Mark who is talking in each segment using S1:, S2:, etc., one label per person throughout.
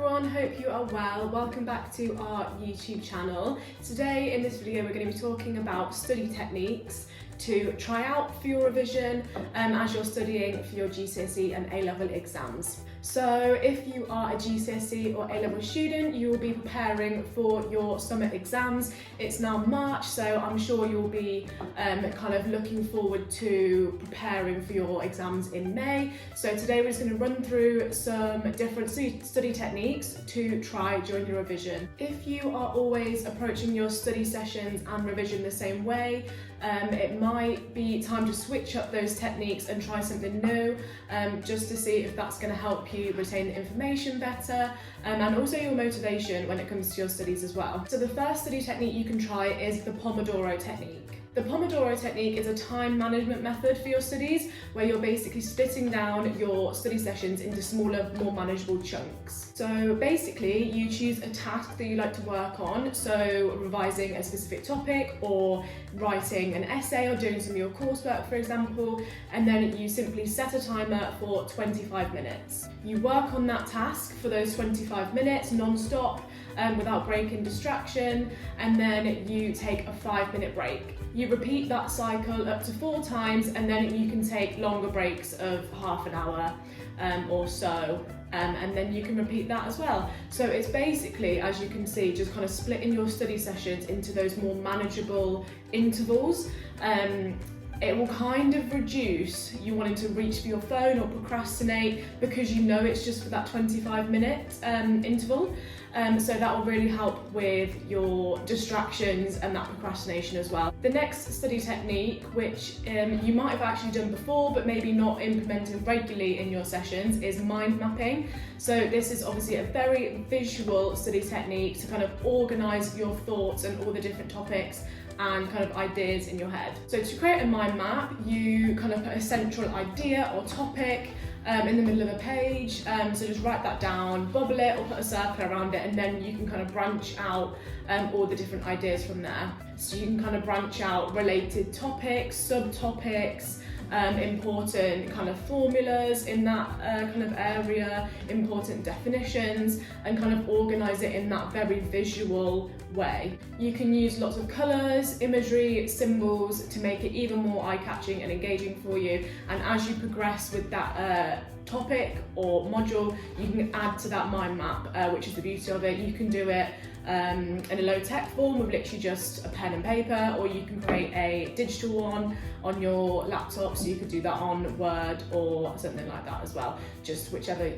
S1: everyone, hope you are well. Welcome back to our YouTube channel. Today in this video we're going to be talking about study techniques to try out for your revision as you're studying for your GCSE and A Level exams. So if you are a GCSE or A Level student, you will be preparing for your summer exams. It's now March, so I'm sure you'll be kind of looking forward to preparing for your exams in May. So today we're just going to run through some different study techniques to try during your revision. If you are always approaching your study sessions and revision the same way, it might be time to switch up those techniques and try something new, just to see if that's going to help you retain the information better and also your motivation when it comes to your studies as well. So the first study technique you can try is the Pomodoro Technique. The Pomodoro Technique is a time management method for your studies where you're basically splitting down your study sessions into smaller, more manageable chunks. So basically you choose a task that you like to work on, so revising a specific topic or writing an essay or doing some of your coursework, for example, and then you simply set a timer for 25 minutes. You work on that task for those 25 minutes non-stop without break and distraction, and then you take a 5-minute break. You repeat that cycle up to 4 times, and then you can take longer breaks of half an hour or so, and then you can repeat that as well. So it's basically, as you can see, just kind of splitting your study sessions into those more manageable intervals. It will kind of reduce you wanting to reach for your phone or procrastinate because you know it's just for that 25-minute interval. So that will really help with your distractions and that procrastination as well. The next study technique, which you might have actually done before but maybe not implemented regularly in your sessions, is mind mapping. So this is obviously a very visual study technique to kind of organise your thoughts and all the different topics and kind of ideas in your head. So to create a mind map, you kind of put a central idea or topic in the middle of a page. So just write that down, bubble it or put a circle around it, and then you can kind of branch out all the different ideas from there. So you can kind of branch out related topics, subtopics, important kind of formulas in that kind of area, important definitions, and kind of organise it in that very visual way. You can use lots of colours, imagery, symbols to make it even more eye-catching and engaging for you, and as you progress with that topic or module, you can add to that mind map, which is the beauty of it. You can do it in a low-tech form with literally just a pen and paper, or you can create a digital one on your laptop, so you could do that on Word or something like that as well, just whichever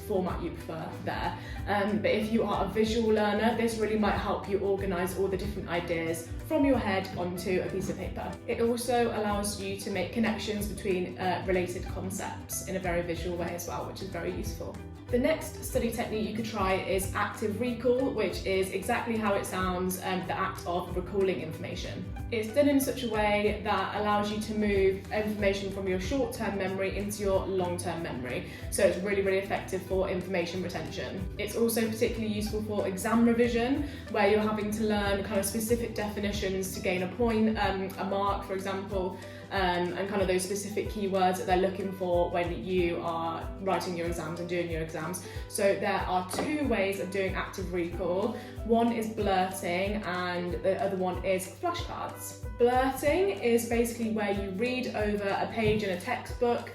S1: format you prefer there. But if you are a visual learner, this really might help you organise all the different ideas from your head onto a piece of paper. It also allows you to make connections between related concepts in a very visual way as well, which is very useful. The next study technique you could try is active recall, which is exactly how it sounds, the act of recalling information. It's done in such a way that allows you to move information from your short-term memory into your long-term memory. So it's really, really effective for information retention. It's also particularly useful for exam revision, where you're having to learn kind of specific definitions to gain a point, a mark, for example, and kind of those specific keywords that they're looking for when you are writing your exams and doing your exams. So there are 2 ways of doing active recall. One is blurting and the other one is flashcards. Blurting is basically where you read over a page in a textbook.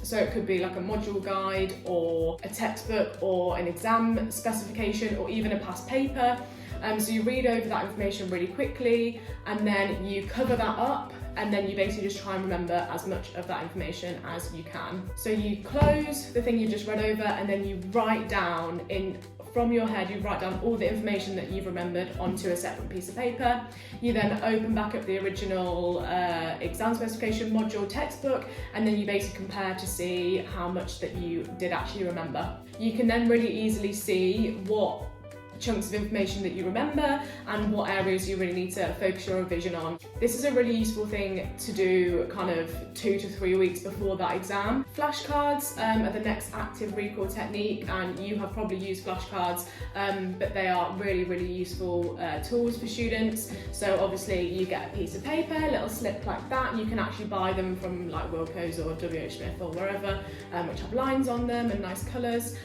S1: So it could be like a module guide or a textbook or an exam specification or even a past paper. So you read over that information really quickly and then you cover that up, and then you basically just try and remember as much of that information as you can. So you close the thing you just read over, and then you write down from your head, you write down all the information that you've remembered onto a separate piece of paper. You then open back up the original exam specification module textbook, and then you basically compare to see how much that you did actually remember. You can then really easily see what chunks of information that you remember and what areas you really need to focus your revision on. This is a really useful thing to do kind of 2 to 3 weeks before that exam. Flashcards are the next active recall technique, and you have probably used flashcards, but they are really useful tools for students. So obviously you get a piece of paper, a little slip like that. You can actually buy them from like Wilko's or WH Smith or wherever, which have lines on them and nice colours.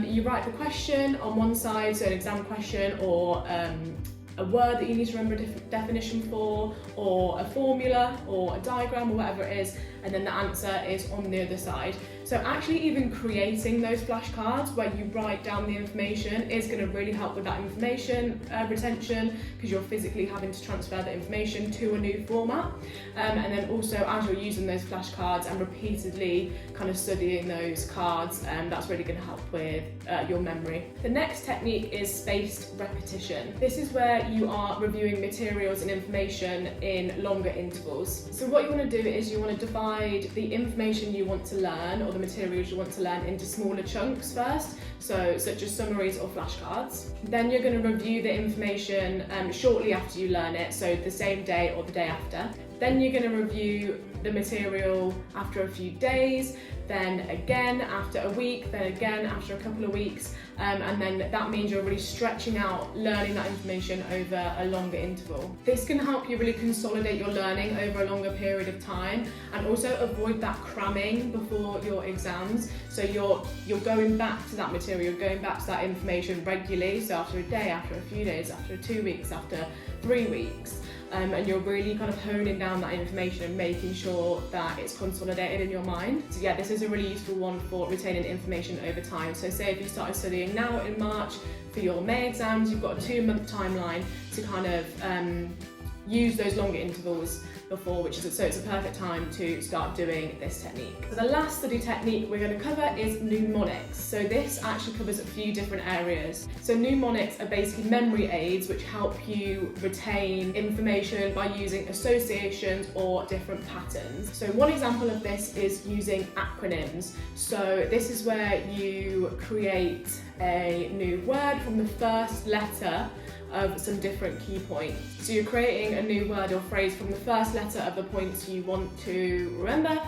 S1: You write the question on one side, so an exam question, or a word that you need to remember a different definition for, or a formula or a diagram or whatever it is, and then the answer is on the other side. So actually even creating those flashcards where you write down the information is going to really help with that information retention, because you're physically having to transfer the information to a new format. And then also as you're using those flashcards and repeatedly kind of studying those cards, that's really going to help with your memory. The next technique is spaced repetition. This is where you are reviewing materials and information in longer intervals. So what you want to do is you want to divide the information you want to learn, or the materials you want to learn, into smaller chunks first, so such as summaries or flashcards. Then you're going to review the information shortly after you learn it, so the same day or the day after. Then you're going to review the material after a few days, then again after a week, then again after a couple of weeks, and then that means you're really stretching out learning that information over a longer interval. This can help you really consolidate your learning over a longer period of time, and also avoid that cramming before your exams. So you're going back to that material, going back to that information regularly, so after a day, after a few days, after 2 weeks, after 3 weeks. And you're really kind of honing down that information and making sure that it's consolidated in your mind. So yeah, this is a really useful one for retaining information over time. So say if you started studying now in March for your May exams, you've got a 2-month timeline to kind of use those longer intervals before, so it's a perfect time to start doing this technique. So the last study technique we're going to cover is mnemonics. So this actually covers a few different areas. So mnemonics are basically memory aids which help you retain information by using associations or different patterns. So one example of this is using acronyms. So this is where you create a new word from the first letter of some different key points. So you're creating a new word or phrase from the first letter of the points you want to remember.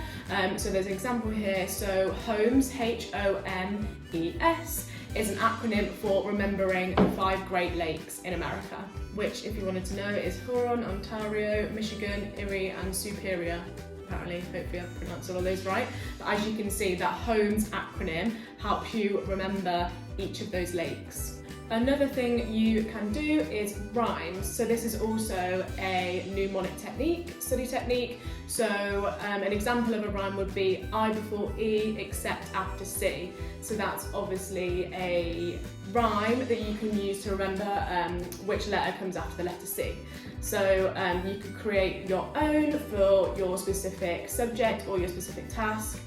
S1: So there's an example here. So HOMES, HOMES, is an acronym for remembering the 5 Great Lakes in America, which, if you wanted to know, is Huron, Ontario, Michigan, Erie and Superior. Apparently, hopefully I've pronounced all of those right. But as you can see, that HOMES acronym helps you remember each of those lakes. Another thing you can do is rhymes. So this is also a mnemonic technique, study technique. So an example of a rhyme would be I before E except after C. So that's obviously a rhyme that you can use to remember which letter comes after the letter C. So you could create your own for your specific subject or your specific task,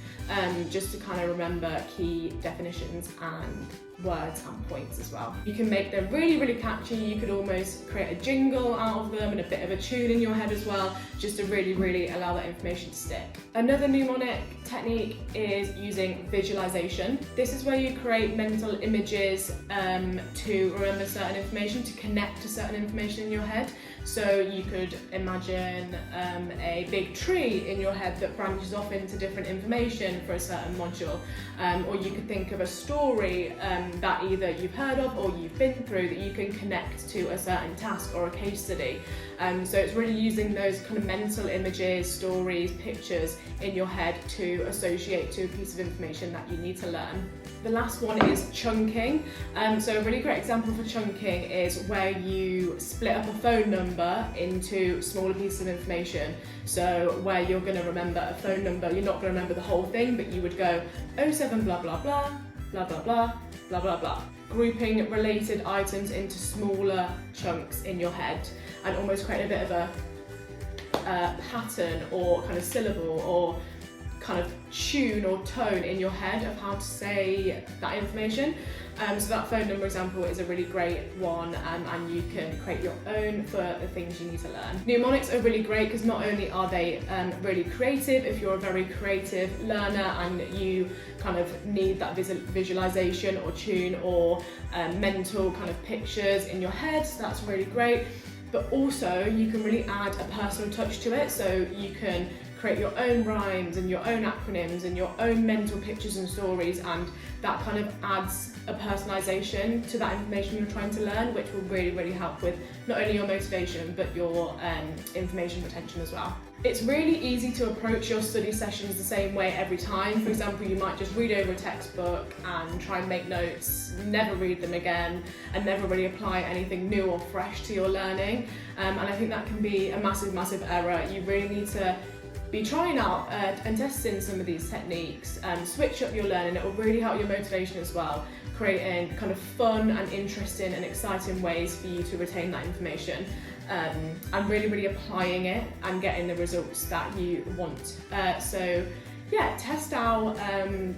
S1: just to kind of remember key definitions and words and points as well. You can make them really catchy. You could almost create a jingle out of them and a bit of a tune in your head as well, just to really allow that information to stick. Another mnemonic technique is using visualization. This is where you create mental images to remember certain information, to connect to certain information in your head. So you could imagine a big tree in your head that branches off into different information for a certain module, or you could think of a story that either you've heard of or you've been through that you can connect to a certain task or a case study. So it's really using those kind of mental images, stories, pictures in your head to associate to a piece of information that you need to learn. The last one is chunking. So a really great example for chunking is where you split up a phone number into smaller pieces of information. So where you're going to remember a phone number, you're not going to remember the whole thing, but you would go 07 blah blah blah, blah blah blah, blah blah blah. Grouping related items into smaller chunks in your head and almost creating a bit of a pattern or kind of syllable or kind of tune or tone in your head of how to say that information. So that phone number example is a really great one, and you can create your own for the things you need to learn. Mnemonics are really great because not only are they really creative if you're a very creative learner and you kind of need that visualization or tune or mental kind of pictures in your head, so that's really great. But also you can really add a personal touch to it, so you can create your own rhymes and your own acronyms and your own mental pictures and stories, and that kind of adds a personalisation to that information you're trying to learn, which will really help with not only your motivation but your information retention as well. It's really easy to approach your study sessions the same way every time. For example, you might just read over a textbook and try and make notes, never read them again, and never really apply anything new or fresh to your learning. And I think that can be a massive error. You really need to be trying out and testing some of these techniques, switch up your learning. It will really help your motivation as well, creating kind of fun and interesting and exciting ways for you to retain that information, and really applying it and getting the results that you want. So yeah, test out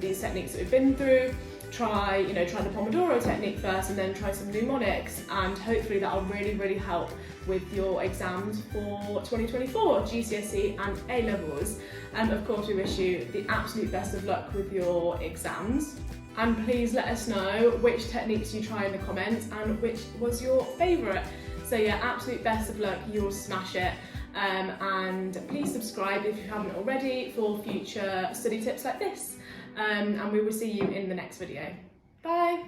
S1: these techniques that we've been through. Try the Pomodoro Technique first, and then try some mnemonics, and hopefully that'll really help with your exams for 2024 GCSE and A Levels. And of course, we wish you the absolute best of luck with your exams. And please let us know which techniques you try in the comments and which was your favourite. So yeah, absolute best of luck, you'll smash it. And please subscribe if you haven't already for future study tips like this. And we will see you in the next video. Bye!